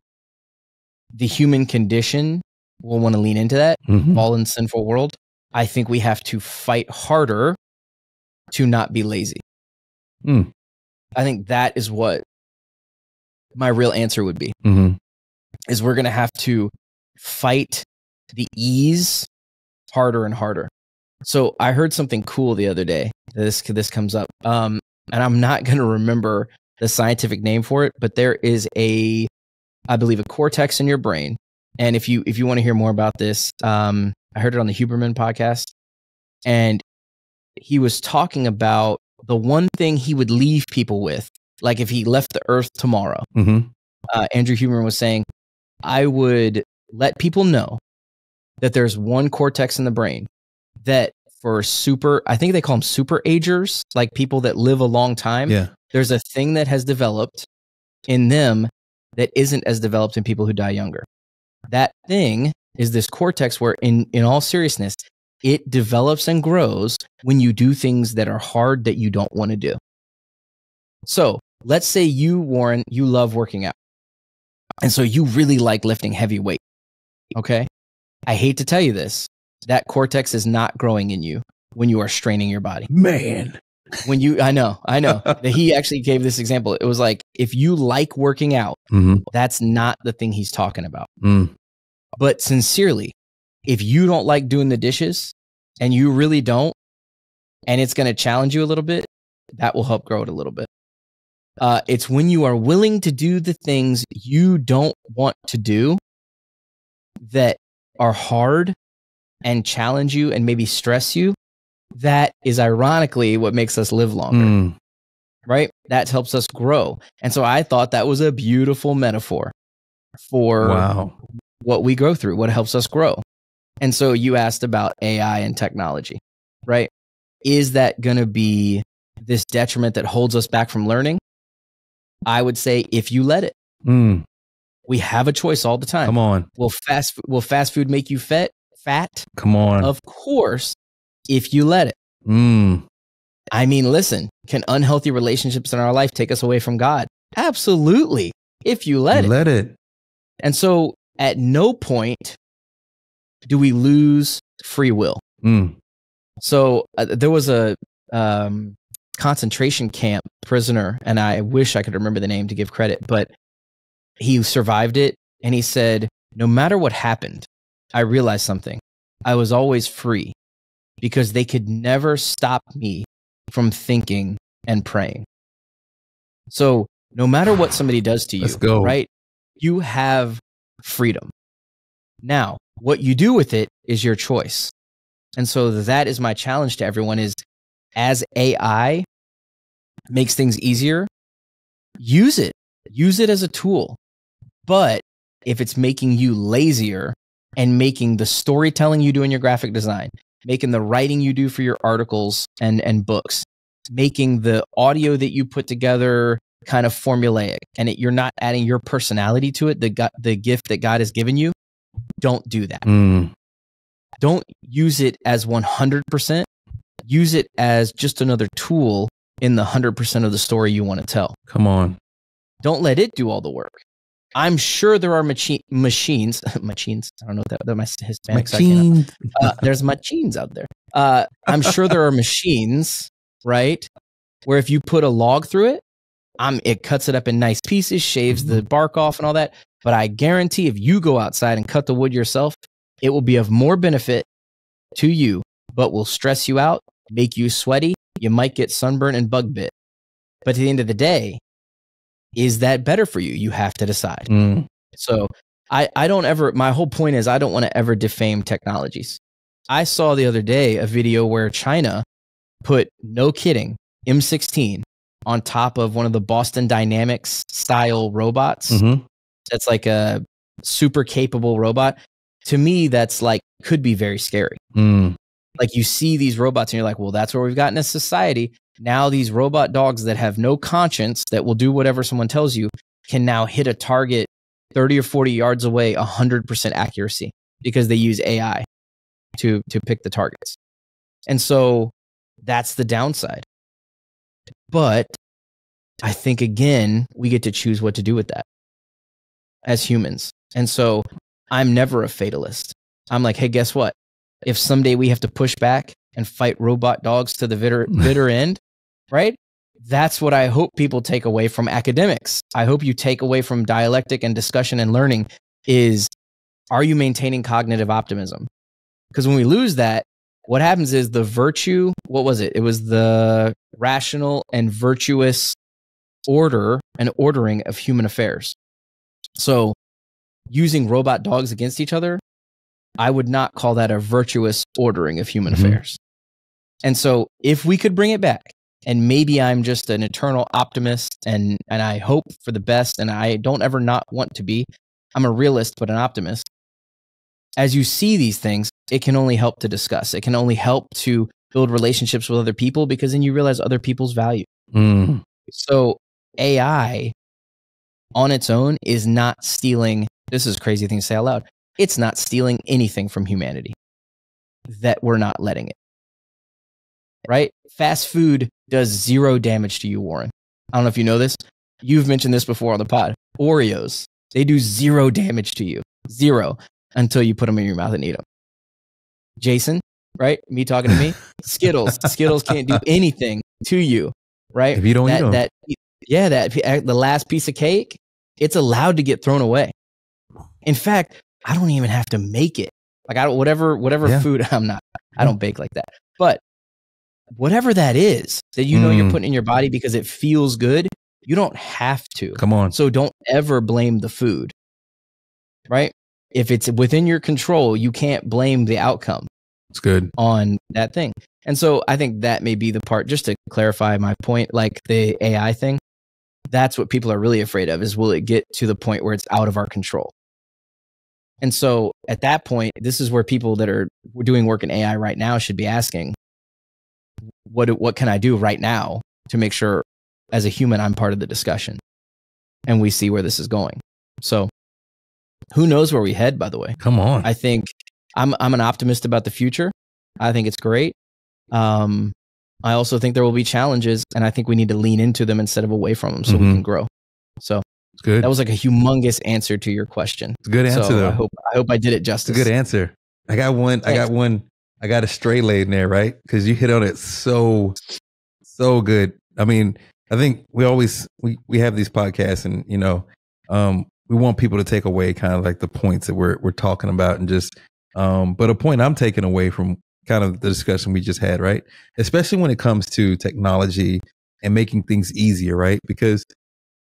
the human condition will want to lean into that fallen, sinful world. I think we have to fight harder to not be lazy. I think that is what my real answer would be, is we're going to have to fight the ease harder and harder. So I heard something cool the other day. This comes up, and I'm not going to remember the scientific name for it, but there is I believe, a cortex in your brain. And if you want to hear more about this, I heard it on the Huberman podcast, and he was talking about the one thing he would leave people with, like if he left the earth tomorrow. Andrew Huberman was saying, I would let people know that there's one cortex in the brain that for I think they call them super agers, like people that live a long time. Yeah. There's a thing that has developed in them that isn't as developed in people who die younger. That thing is this cortex where, in all seriousness, it develops and grows when you do things that are hard that you don't want to do. So let's say you, Warren, you love working out. And so you really like lifting heavy weight. Okay. I hate to tell you this. That cortex is not growing in you when you are straining your body. Man. I know. He actually gave this example. It was like, if you like working out, that's not the thing he's talking about. But sincerely, if you don't like doing the dishes and you really don't, and it's going to challenge you a little bit, that will help grow it a little bit. It's when you are willing to do the things you don't want to do that are hard and challenge you and maybe stress you. That is ironically what makes us live longer, right? That helps us grow. And so I thought that was a beautiful metaphor for what we go through, what helps us grow. And so you asked about AI and technology, right? Is that going to be this detriment that holds us back from learning? I would say if you let it. We have a choice all the time. Come on. Will fast food make you fat? Come on. Of course, if you let it. I mean, listen, can unhealthy relationships in our life take us away from God? Absolutely. If you let it. And so at no point do we lose free will. So there was a concentration camp prisoner, and I wish I could remember the name to give credit, but he survived it. And he said, no matter what happened, I realized something. I was always free because they could never stop me from thinking and praying. So no matter what somebody does to you, right? You have freedom. Now, what you do with it is your choice. And so that is my challenge to everyone is, as AI makes things easier, use it. Use it as a tool. But if it's making you lazier and making the storytelling you do in your graphic design, making the writing you do for your articles and books, making the audio that you put together kind of formulaic, and you're not adding your personality to it, the gift that God has given you, don't do that. Don't use it as 100%. Use it as just another tool in the 100% of the story you want to tell. Come on. Don't let it do all the work. I'm sure there are machines. I don't know what that my Hispanic side. There's machines out there. I'm sure there are machines, right, where if you put a log through it, it cuts it up in nice pieces, shaves the bark off and all that. But I guarantee if you go outside and cut the wood yourself, it will be of more benefit to you, but will stress you out, make you sweaty. You might get sunburn and bug bit. But at the end of the day, is that better for you? You have to decide. So I don't ever, my whole point is I don't want to ever defame technologies. I saw the other day a video where China put, no kidding, M16 on top of one of the Boston Dynamics style robots. That's like a super capable robot. To me, that's like, could be very scary. Like you see these robots and you're like, well, that's where we've gotten as society. Now these robot dogs that have no conscience, that will do whatever someone tells you, can now hit a target 30 or 40 yards away, 100% accuracy, because they use AI to pick the targets. And so that's the downside. But I think, again, we get to choose what to do with that as humans. And so I'm never a fatalist. I'm like, hey, guess what? If someday we have to push back and fight robot dogs to the bitter end, right? That's what I hope people take away from academics. I hope you take away from dialectic and discussion and learning is, are you maintaining cognitive optimism? Because when we lose that, what happens is the virtue, what was it? It was the rational and virtuous order and ordering of human affairs. So using robot dogs against each other, I would not call that a virtuous ordering of human affairs. And so if we could bring it back, and maybe I'm just an eternal optimist and I hope for the best and I don't ever not want to be, I'm a realist, but an optimist. As you see these things, it can only help to discuss. It can only help to build relationships with other people, because then you realize other people's value. So AI on its own is not stealing. This is a crazy thing to say out loud. It's not stealing anything from humanity that we're not letting it. Right? Fast food does zero damage to you, Warren. I don't know if you know this. You've mentioned this before on the pod. Oreos, they do zero damage to you. Zero. Until you put them in your mouth and eat them. Jason, right? Me talking to me. Skittles. Skittles can't do anything to you, right? If you don't eat them. The last piece of cake, it's allowed to get thrown away. In fact, I don't even have to make it. Like whatever food I don't bake like that. But whatever that is that you're putting in your body because it feels good, you don't have to. Come on. So don't ever blame the food, right? If it's within your control, you can't blame the outcome. It's good on that thing. And so I think that may be the part, just to clarify my point, like the AI thing, that's what people are really afraid of, is will it get to the point where it's out of our control? And so at that point, this is where people that are doing work in AI right now should be asking, what can I do right now to make sure as a human, I'm part of the discussion and we see where this is going. So who knows where we head, by the way. Come on. I think I'm an optimist about the future. I think it's great. I also think there will be challenges, and I think we need to lean into them instead of away from them so we can grow. So it's good. That was like a humongous answer to your question. It's a good answer, though. I hope I did it justice. It's a good answer. I got one. I got a stray laid in there, right? Because you hit on it so good. I mean, I think we have these podcasts, and we want people to take away kind of like the points that we're talking about, and just but a point I'm taking away from kind of the discussion we just had, right? Especially when it comes to technology and making things easier, right? Because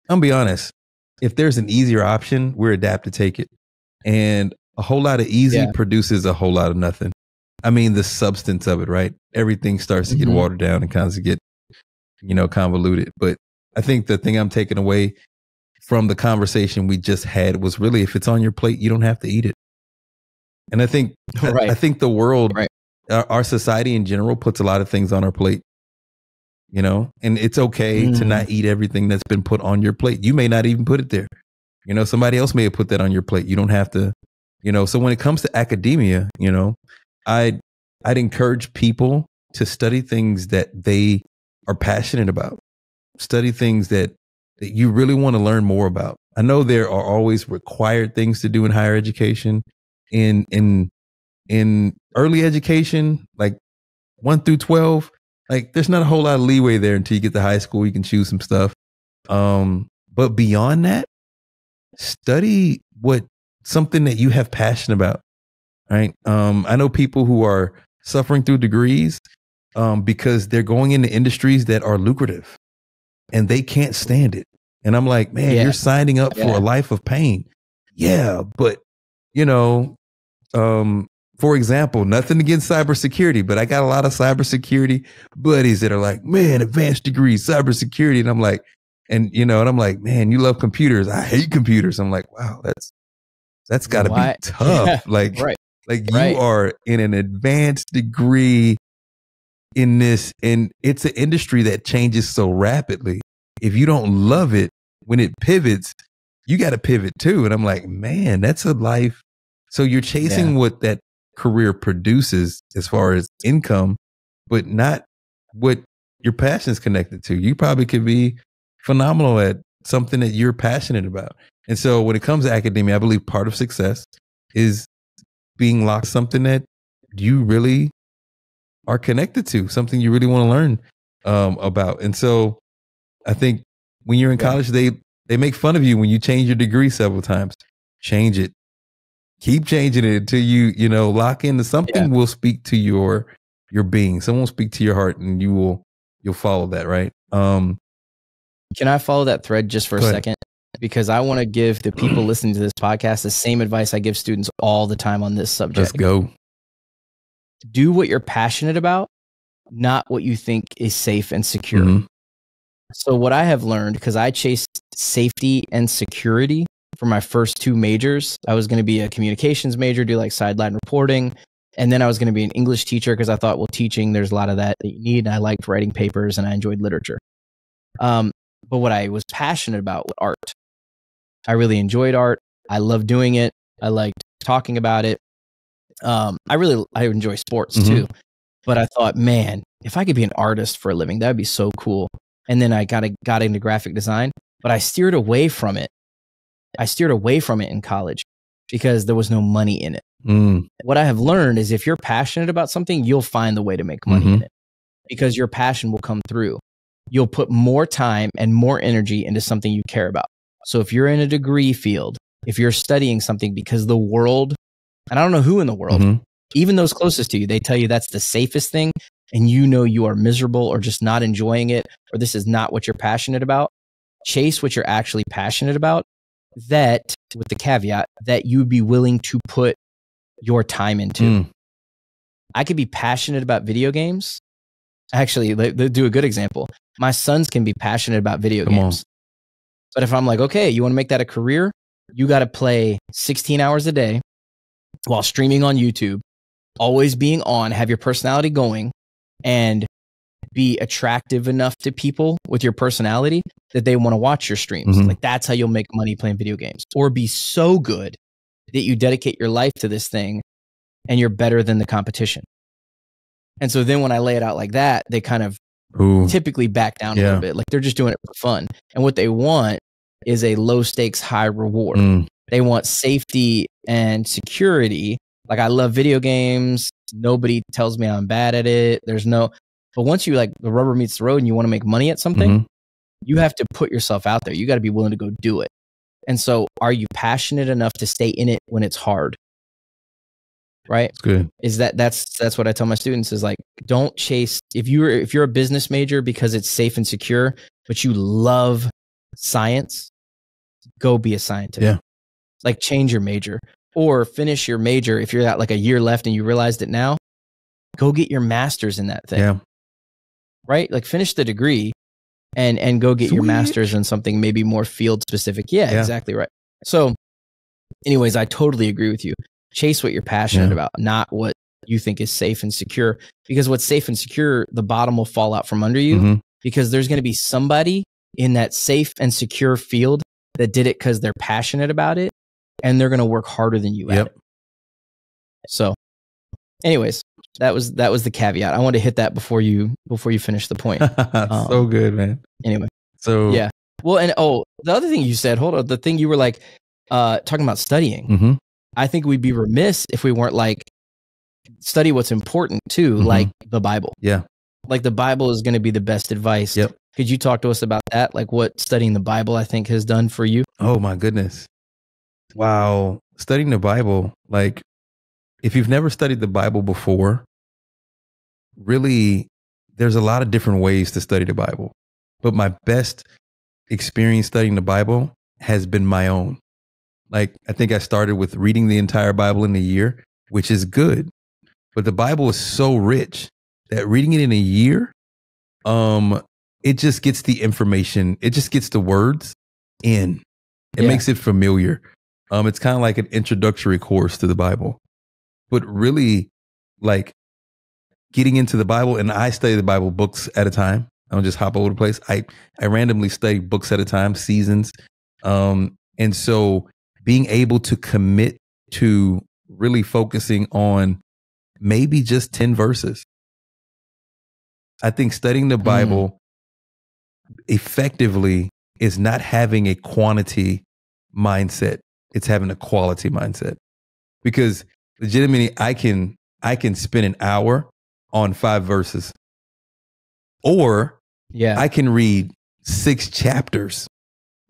I'm gonna be honest, if there's an easier option, we're adapt to take it. And a whole lot of easy produces a whole lot of nothing. I mean, the substance of it, right? Everything starts to get watered down and kind of get, convoluted. But I think the thing I'm taking away from the conversation we just had was really, if it's on your plate, you don't have to eat it. And I think, I think the world, our society in general puts a lot of things on our plate, and it's okay to not eat everything that's been put on your plate. You may not even put it there. Somebody else may have put that on your plate. You don't have to, so when it comes to academia, I'd encourage people to study things that they are passionate about, study things that you really want to learn more about. I know there are always required things to do in higher education. In early education, like 1 through 12, like there's not a whole lot of leeway there until you get to high school. You can choose some stuff. But beyond that, study something that you have passion about, right? I know people who are suffering through degrees because they're going into industries that are lucrative and they can't stand it. And I'm like, man, you're signing up for a life of pain. Yeah, but for example, nothing against cybersecurity, but I got a lot of cybersecurity buddies that are like, man, advanced degree, cybersecurity. And I'm like, and I'm like, man, you love computers. I hate computers. I'm like, wow, that's gotta be tough. You are in an advanced degree in this, and it's an industry that changes so rapidly. If you don't love it, when it pivots, you got to pivot too. And I'm like, man, that's a life. So you're chasing what that career produces as far as income, but not what your passion is connected to. You probably could be phenomenal at something that you're passionate about. And so when it comes to academia, I believe part of success is being locked something that you really are connected to, something you really want to learn about. And so I think when you're in college, they make fun of you when you change your degree several times. Change it. Keep changing it until you lock into something. Will speak to your being. Someone will speak to your heart, and you'll follow that, right? Can I follow that thread just for a second? Because I want to give the people listening to this podcast the same advice I give students all the time on this subject. Let's go. Do what you're passionate about, not what you think is safe and secure. So what I have learned, because I chased safety and security for my first 2 majors. I was going to be a communications major, do like sideline reporting. And then I was going to be an English teacher because I thought, well, teaching, there's a lot of that you need. And I liked writing papers and I enjoyed literature. But what I was passionate about was art. I really enjoyed art. I loved doing it. I liked talking about it. I enjoy sports too. But I thought, man, if I could be an artist for a living, that'd be so cool. And then I got into graphic design, but I steered away from it. In college because there was no money in it. What I have learned is if you're passionate about something, you'll find the way to make money in it because your passion will come through. You'll put more time and more energy into something you care about. So if you're in a degree field, if you're studying something because the world And I don't know who in the world, Mm-hmm. even those closest to you, they tell you that's the safest thing. And you know you are miserable or just not enjoying it, or this is not what you're passionate about. Chase what you're actually passionate about, that with the caveat that you'd be willing to put your time into. I could be passionate about video games. Actually, they do a good example. My sons can be passionate about video games. But if I'm like, okay, you want to make that a career? You got to play 16 hours a day while streaming on YouTube, always being on, have your personality going, and be attractive enough to people with your personality that they want to watch your streams. Mm-hmm. Like that's how you'll make money playing video games. Or be so good that you dedicate your life to this thing and you're better than the competition. And so then when I lay it out like that, they kind of typically back down a little bit. Like they're just doing it for fun. And what they want is a low stakes, high reward. They want safety and security. Like I love video games. Nobody tells me I'm bad at it. But once you like the rubber meets the road and you want to make money at something, you have to put yourself out there. You got to be willing to go do it. And so are you passionate enough to stay in it when it's hard? Right? It's good. That's what I tell my students is like, don't chase, if you're a business major because it's safe and secure, but you love science, go be a scientist. Yeah. Like change your major or finish your major. If you're at like a year left and you realized it now, go get your master's in that thing. Yeah. Right? Like finish the degree and go get your master's in something maybe more field specific. Yeah, exactly right. So anyways, I totally agree with you. Chase what you're passionate about, not what you think is safe and secure. Because what's safe and secure, the bottom will fall out from under you because there's going to be somebody in that safe and secure field that did it because they're passionate about it and they're going to work harder than you at it. So anyways, that was the caveat. I wanted to hit that before you finish the point. So good, man. Anyway. So yeah. Well, and the other thing you said, hold on, the thing you were like talking about studying. I think we'd be remiss if we weren't like study what's important too, like the Bible. Yeah. Like the Bible is going to be the best advice. Yep. Could you talk to us about that? Like what studying the Bible, I think, has done for you? Oh my goodness. Wow. Studying the Bible, like if you've never studied the Bible before, really, there's a lot of different ways to study the Bible. But my best experience studying the Bible has been my own. Like, I think I started with reading the entire Bible in a year, which is good. But the Bible is so rich that reading it in a year, it just gets the information. It just gets the words in. It makes it familiar. It's kind of like an introductory course to the Bible. But really, like, getting into the Bible, and I study the Bible books at a time. I don't just hop over the place. I randomly study books at a time, seasons. And so being able to commit to really focusing on maybe just 10 verses. I think studying the Bible effectively is not having a quantity mindset. It's having a quality mindset. Because legitimately, I can spend an hour on 5 verses. Or I can read 6 chapters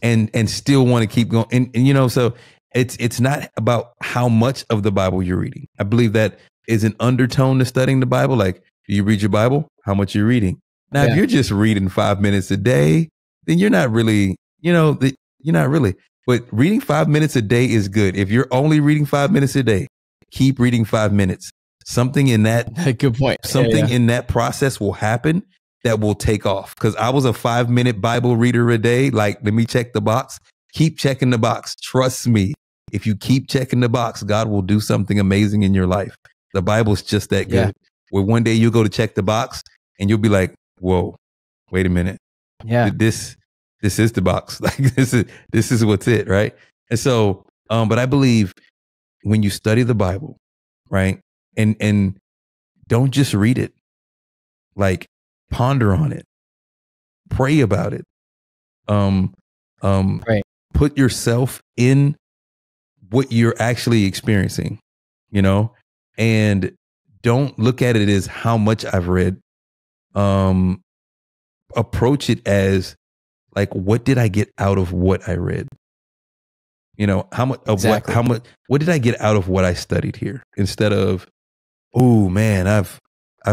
and still want to keep going. And you know, so it's not about how much of the Bible you're reading. I believe that is an undertone to studying the Bible. Like, do you read your Bible? How much you're reading? Now, if you're just reading 5 minutes a day, then you're not really, you're not really. But reading 5 minutes a day is good. If you're only reading 5 minutes a day, keep reading 5 minutes. Something in that good point. Something in that process will happen that will take off. Because I was a 5-minute Bible reader a day. Like, let me check the box. Keep checking the box. Trust me. If you keep checking the box, God will do something amazing in your life. The Bible's just that good. Where one day you'll go to check the box and you'll be like, whoa, wait a minute. Yeah. This is the box. Like this is what's it, right? And so, but I believe when you study the Bible, right? And don't just read it. Like, ponder on it. Pray about it. Put yourself in what you're actually experiencing, and don't look at it as how much I've read. Approach it as like, what did I get out of what I read? You know, how much of Exactly. what did I get out of what I studied here? Instead of, oh man, I've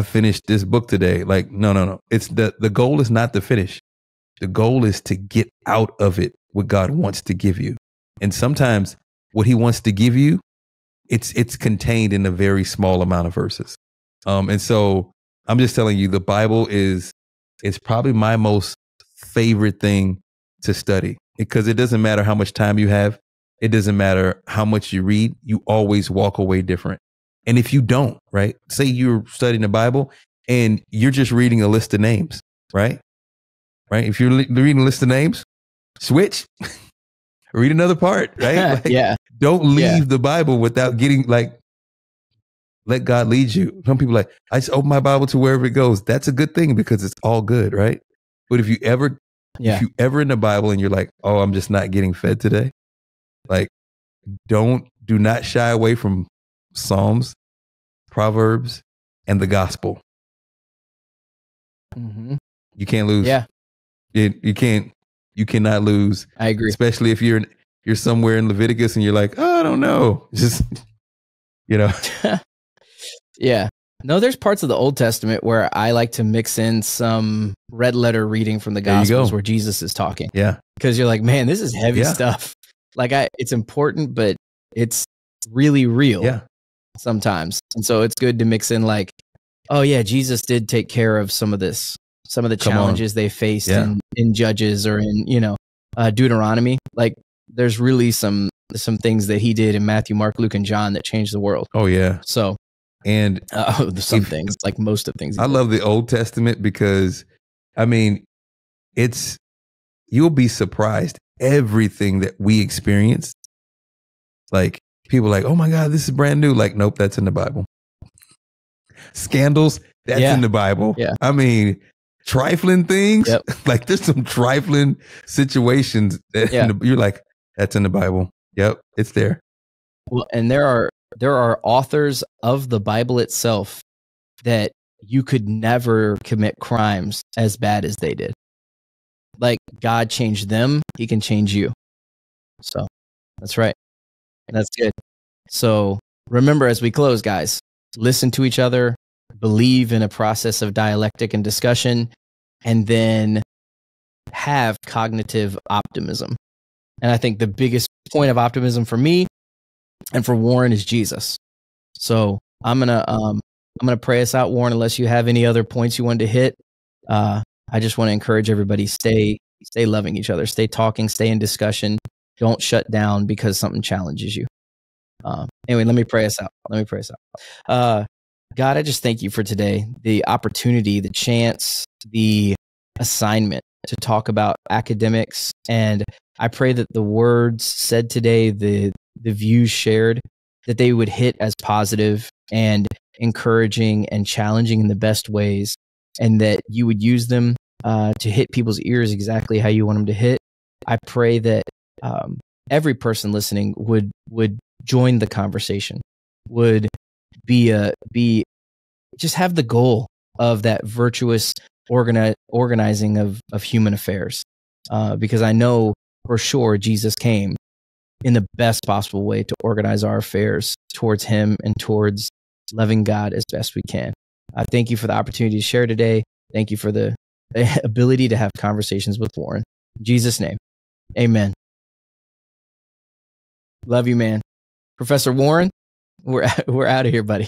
finished this book today. Like, no. It's the goal is not to finish. The goal is to get out of it what God wants to give you. And sometimes what he wants to give you, it's contained in a very small amount of verses. And so I'm just telling you, the Bible is probably my most favorite thing to study, because it doesn't matter how much time you have. It doesn't matter how much you read. You always walk away different. And if you don't, right? Say you're studying the Bible and you're just reading a list of names, right? Right? If you're reading a list of names, switch, read another part, right? Like, Yeah. don't leave Yeah. the Bible without getting, like, let God lead you. Some people are like, I just open my Bible to wherever it goes. That's a good thing because it's all good, right? But if you ever in the Bible and you're like, oh, I'm just not getting fed today, like, do not shy away from Psalms, Proverbs, and the gospel. Mm-hmm. You can't lose. Yeah. You cannot lose. I agree. Especially if you're somewhere in Leviticus and you're like, oh, I don't know. Just, you know. Yeah. No, there's parts of the Old Testament where I like to mix in some red letter reading from the Gospels where Jesus is talking. Yeah. Because you're like, man, this is heavy stuff. Like, it's important, but it's really real sometimes. And so it's good to mix in, like, oh yeah, Jesus did take care of some of this, some of the challenges they faced in Judges or in, Deuteronomy. Like, there's really some things that he did in Matthew, Mark, Luke, and John that changed the world. Oh yeah. So, and some things, like most of things. I love the Old Testament because, I mean, you'll be surprised everything that we experience. Like, people are like, oh my God, this is brand new. Like, nope, that's in the Bible. Scandals, that's in the Bible. Yeah. I mean, trifling things, like, there's some trifling situations that you're like, that's in the Bible. Yep, it's there. Well, and there are authors of the Bible itself that you could never commit crimes as bad as they did. Like, God changed them, he can change you. So that's right. That's good. So remember, as we close, guys, listen to each other, believe in a process of dialectic and discussion, and then have cognitive optimism. And I think the biggest point of optimism for me and for Warren is Jesus. So I'm gonna pray us out, Warren, unless you have any other points you wanted to hit. I just want to encourage everybody, stay loving each other, stay talking, stay in discussion. Don't shut down because something challenges you. Anyway, let me pray us out. God, I just thank you for today, the opportunity, the chance, the assignment to talk about academics. And I pray that the words said today, the views shared, that they would hit as positive and encouraging and challenging in the best ways, and that you would use them to hit people's ears exactly how you want them to hit. I pray that every person listening would join the conversation, would just have the goal of that virtuous organizing of human affairs, because I know for sure Jesus came in the best possible way to organize our affairs towards him and towards loving God as best we can. I thank you for the opportunity to share today. Thank you for the ability to have conversations with Warren. In Jesus' name, amen. Love you, man. Professor Warren, we're out of here, buddy.